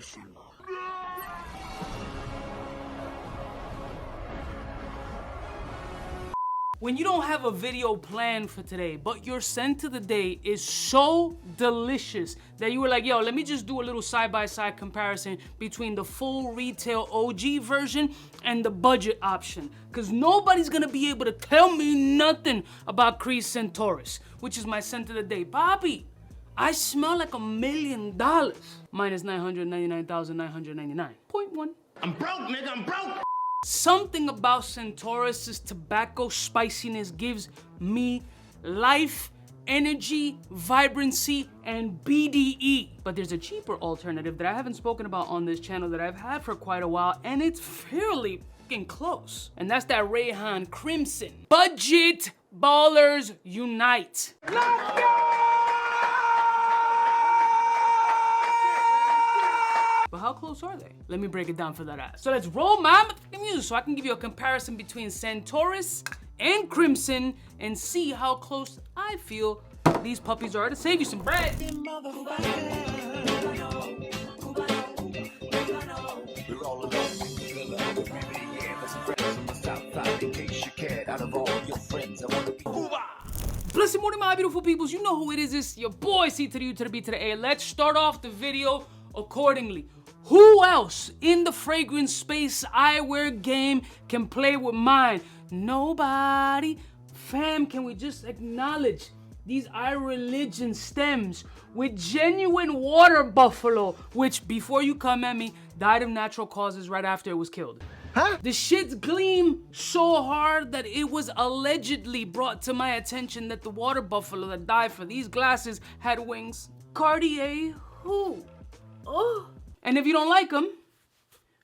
Assemble. When you don't have a video planned for today, but your scent of the day is so delicious that you were like, yo, let me just do a little side-by-side comparison between the full retail OG version and the budget option. Because nobody's gonna be able to tell me nothing about 𝗙𝐸 Centaurus, which is my scent of the day. Bobby, I smell like $1 million. Minus 999,999.1. I'm broke, nigga, I'm broke. Something about Centaurus's tobacco spiciness gives me life, energy, vibrancy, and BDE. But there's a cheaper alternative that I haven't spoken about on this channel that I've had for quite a while, and it's fairly fucking close. And that's that Rayhaan Crimson. Budget ballers unite. Let's go! But how close are they? Let me break it down for that ass. So let's roll my music so I can give you a comparison between Centaurus and Crimson and see how close I feel these puppies are to save you some bread. Blessed morning, my beautiful peoples. You know who it is. It's your boy, 𝐶_U_B_A. Let's start off the video accordingly. Who else in the fragrance space eyewear game can play with mine? Nobody. Fam, can we just acknowledge these 𝗙𝗏𝗏 stems with genuine water buffalo, which, before you come at me, died of natural causes right after it was killed. Huh? The shits gleam so hard that it was allegedly brought to my attention that the water buffalo that died for these glasses had wings. Cartier who? Oh. And if you don't like them,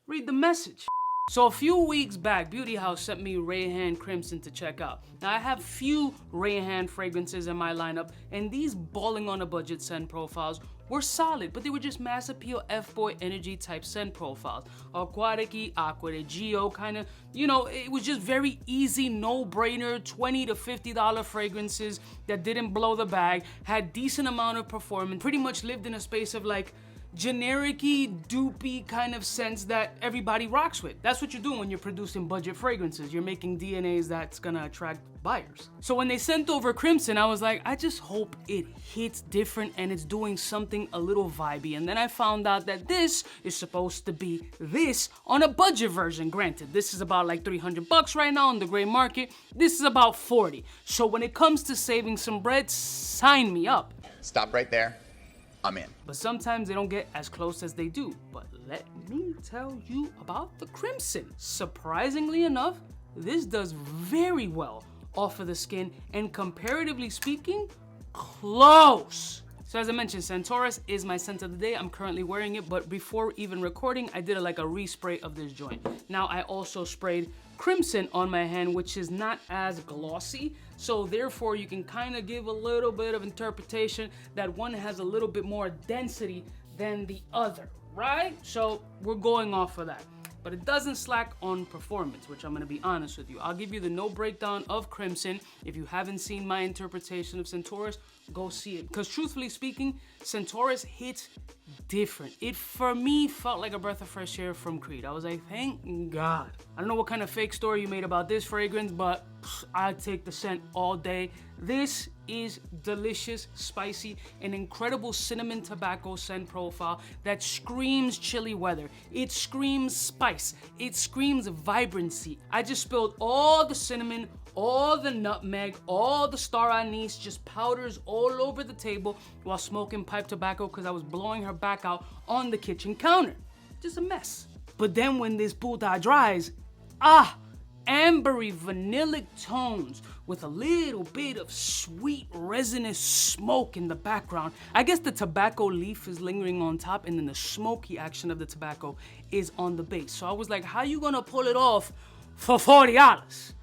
read the message. So a few weeks back, Beauty House sent me Rayhaan Crimson to check out. Now I have few Rayhaan fragrances in my lineup, and these balling on a budget scent profiles were solid, but they were just mass appeal F-boy energy type scent profiles. 𝗙𝗏𝗏𝗏𝗏, 𝗙𝗏𝗏𝗏𝗏 kind of, you know, it was just very easy, no-brainer, $20 to $50 fragrances that didn't blow the bag, had decent amount of performance, pretty much lived in a space of like, generic-y, dupey kind of sense that everybody rocks with. That's what you're doing when you're producing budget fragrances. You're making DNAs that's gonna attract buyers. So when they sent over Crimson, I was like, I just hope it hits different and it's doing something a little vibey. And then I found out that this is supposed to be this on a budget version. Granted, this is about like $300 right now on the gray market. This is about 40. So when it comes to saving some bread, sign me up. Stop right there. I'm in. But sometimes they don't get as close as they do. But let me tell you about the Crimson. Surprisingly enough, this does very well off of the skin, and comparatively speaking, close. So as I mentioned, Centaurus is my scent of the day. I'm currently wearing it, but before even recording, I did like a respray of this joint. Now I also sprayed Crimson on my hand, which is not as glossy, so therefore you can kind of give a little bit of interpretation that one has a little bit more density than the other, right? So we're going off of that. But it doesn't slack on performance, which I'm gonna be honest with you. I'll give you the no breakdown of Crimson. If you haven't seen my interpretation of Centaurus, go see it. Because truthfully speaking, Centaurus hits different. It, for me, felt like a breath of fresh air from Creed. I was like, thank God. I don't know what kind of fake story you made about this fragrance, but I'd take the scent all day. This is delicious, spicy, an incredible cinnamon tobacco scent profile that screams chilly weather. It screams spice. It screams vibrancy. I just spilled all the cinnamon, all the nutmeg, all the star anise, just powders all over the table while smoking pipe tobacco because I was blowing her back out on the kitchen counter. Just a mess. But then when this puta dries, ambery vanillic tones with a little bit of sweet resinous smoke in the background. I guess the tobacco leaf is lingering on top and then the smoky action of the tobacco is on the base. So I was like, how you gonna pull it off for $40?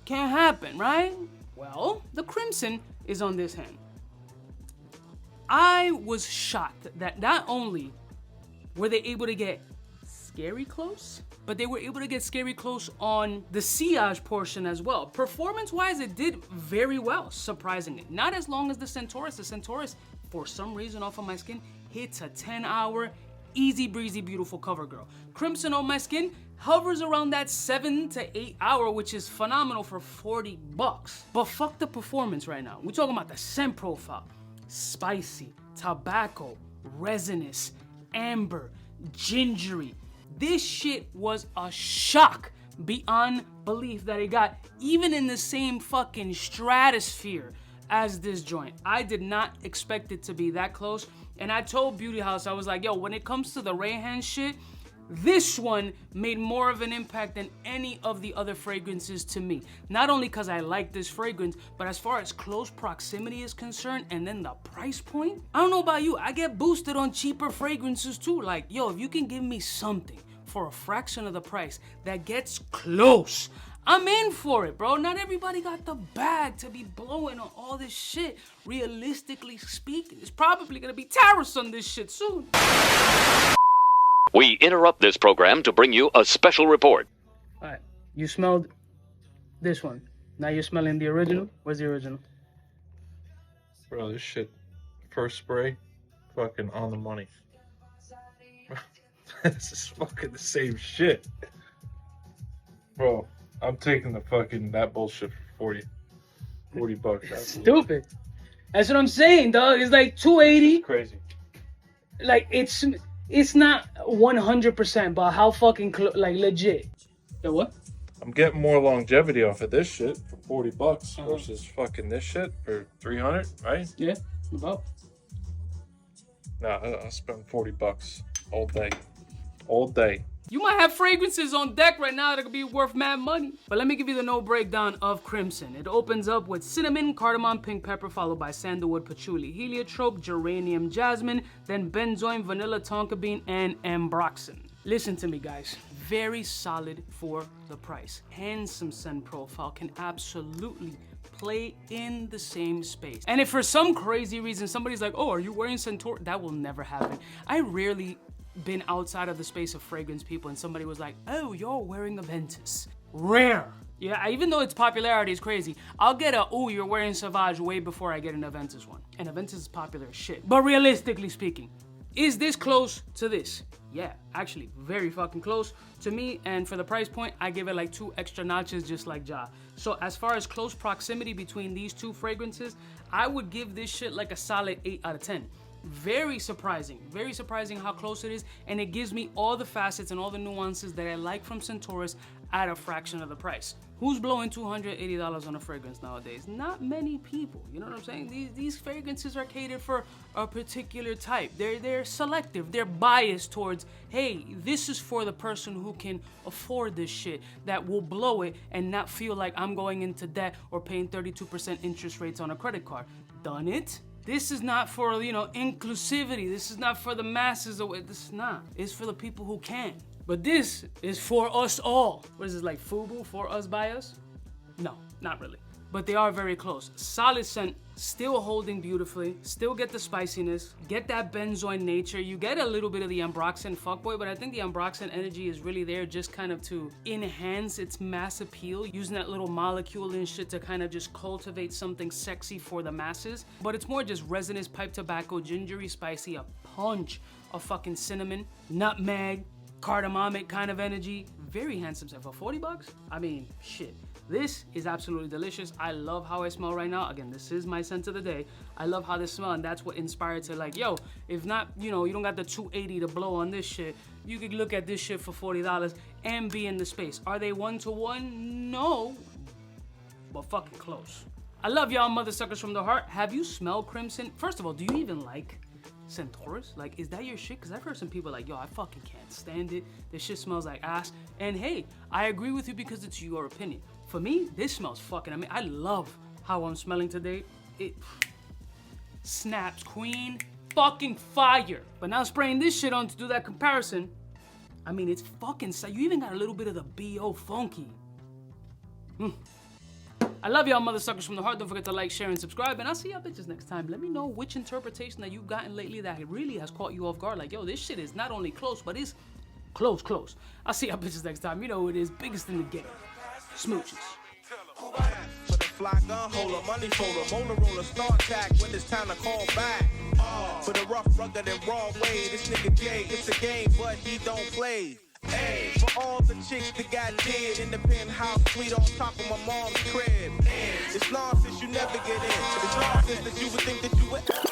Can't happen, right? Well, the Crimson is on this hand. I was shocked that not only were they able to get scary close, but they were able to get scary close on the sillage portion as well. Performance-wise, it did very well, surprisingly. Not as long as the Centaurus. The Centaurus, for some reason off of my skin, hits a 10-hour easy breezy, beautiful cover girl. Crimson on my skin hovers around that 7 to 8 hour, which is phenomenal for $40. But fuck the performance right now. We're talking about the scent profile. Spicy, tobacco, resinous, amber, gingery. This shit was a shock beyond belief that it got even in the same fucking stratosphere as this joint. I did not expect it to be that close. And I told Beauty House, I was like, yo, when it comes to the Rayhaan shit, this one made more of an impact than any of the other fragrances to me. Not only because I like this fragrance, but as far as close proximity is concerned, and then the price point, I don't know about you, I get boosted on cheaper fragrances too. Like, yo, if you can give me something for a fraction of the price that gets close, I'm in for it, bro. Not everybody got the bag to be blowing on all this shit. Realistically speaking, it's probably gonna be tariffs on this shit soon. We interrupt this program to bring you a special report. All right, you smelled this one. Now you're smelling the original. Where's the original? Bro, this shit, first spray, fucking on the money. This is fucking the same shit. Bro, I'm taking the fucking, that bullshit for $40. That's stupid. That's what I'm saying, dog. It's like $280. crazy. Like, it's not 100%, but how fucking like legit. The what? I'm getting more longevity off of this shit for $40 versus fucking this shit for $300, right? Yeah, about. Nah, I'll spend $40 all day. All day. You might have fragrances on deck right now that could be worth mad money. But let me give you the no breakdown of Crimson. It opens up with cinnamon, cardamom, pink pepper, followed by sandalwood, patchouli, heliotrope, geranium, jasmine, then benzoin, vanilla, tonka bean, and ambroxan. Listen to me, guys. Very solid for the price. Handsome scent profile, can absolutely play in the same space. And if for some crazy reason somebody's like, oh, are you wearing Centaurus? That will never happen. I rarely been outside of the space of fragrance people and somebody was like, oh, you're wearing a Ventus. Rare. Yeah, even though its popularity is crazy, I'll get a, oh, you're wearing Sauvage way before I get an Aventus one. And Aventus is popular as shit. But realistically speaking, is this close to this? Yeah, actually, very fucking close to me. And for the price point, I give it like 2 extra notches, just like Ja. So as far as close proximity between these two fragrances, I would give this shit like a solid 8 out of 10. Very surprising how close it is, and it gives me all the facets and all the nuances that I like from Centaurus at a fraction of the price. Who's blowing $280 on a fragrance nowadays? Not many people, you know what I'm saying? These fragrances are catered for a particular type. They're selective, they're biased towards, hey, this is for the person who can afford this shit, that will blow it and not feel like I'm going into debt or paying 32% interest rates on a credit card. Done it? This is not for, you know, inclusivity. This is not for the masses. This is not. It's for the people who can. But this is for us all. What is this, like FUBU, for us, by us? No, not really. But they are very close. Solid scent, still holding beautifully, still get the spiciness, get that benzoin nature. You get a little bit of the ambroxan fuckboy, but I think the ambroxan energy is really there just kind of to enhance its mass appeal, using that little molecule and shit to kind of just cultivate something sexy for the masses. But it's more just resinous, pipe tobacco, gingery, spicy, a punch of fucking cinnamon, nutmeg, cardamomic kind of energy. Very handsome scent for $40. I mean, shit. This is absolutely delicious. I love how I smell right now. Again, this is my scent of the day. I love how this smells, and that's what inspired to like, yo, if not, you know, you don't got the $280 to blow on this shit, you could look at this shit for $40 and be in the space. Are they one-to-one? No, but fucking close. I love y'all mother suckers from the heart. Have you smelled Crimson? First of all, do you even like Centaurus? Like, is that your shit? Because I've heard some people like, yo, I fucking can't stand it. This shit smells like ass. And hey, I agree with you because it's your opinion. For me, this smells fucking, I mean, I love how I'm smelling today. It snaps, queen, fucking fire. But now spraying this shit on to do that comparison, I mean, it's fucking, you even got a little bit of the B.O. funky. I love y'all mother suckers from the heart. Don't forget to like, share, and subscribe. And I'll see y'all bitches next time. Let me know which interpretation that you've gotten lately that really has caught you off guard. Like, yo, this shit is not only close, but it's close. I'll see y'all bitches next time. You know who it is. Biggest in the game. Smooches. Fly gun holder, money folder, motor roller, start attack when it's time to call back. For the rough, rugged, and raw way, this nigga Jay, it's a game, but he don't play. Ay, for all the chicks that got dead in the penthouse suite on top of my mom's crib. It's nonsense, you never get in. It's nonsense that you would think that you would.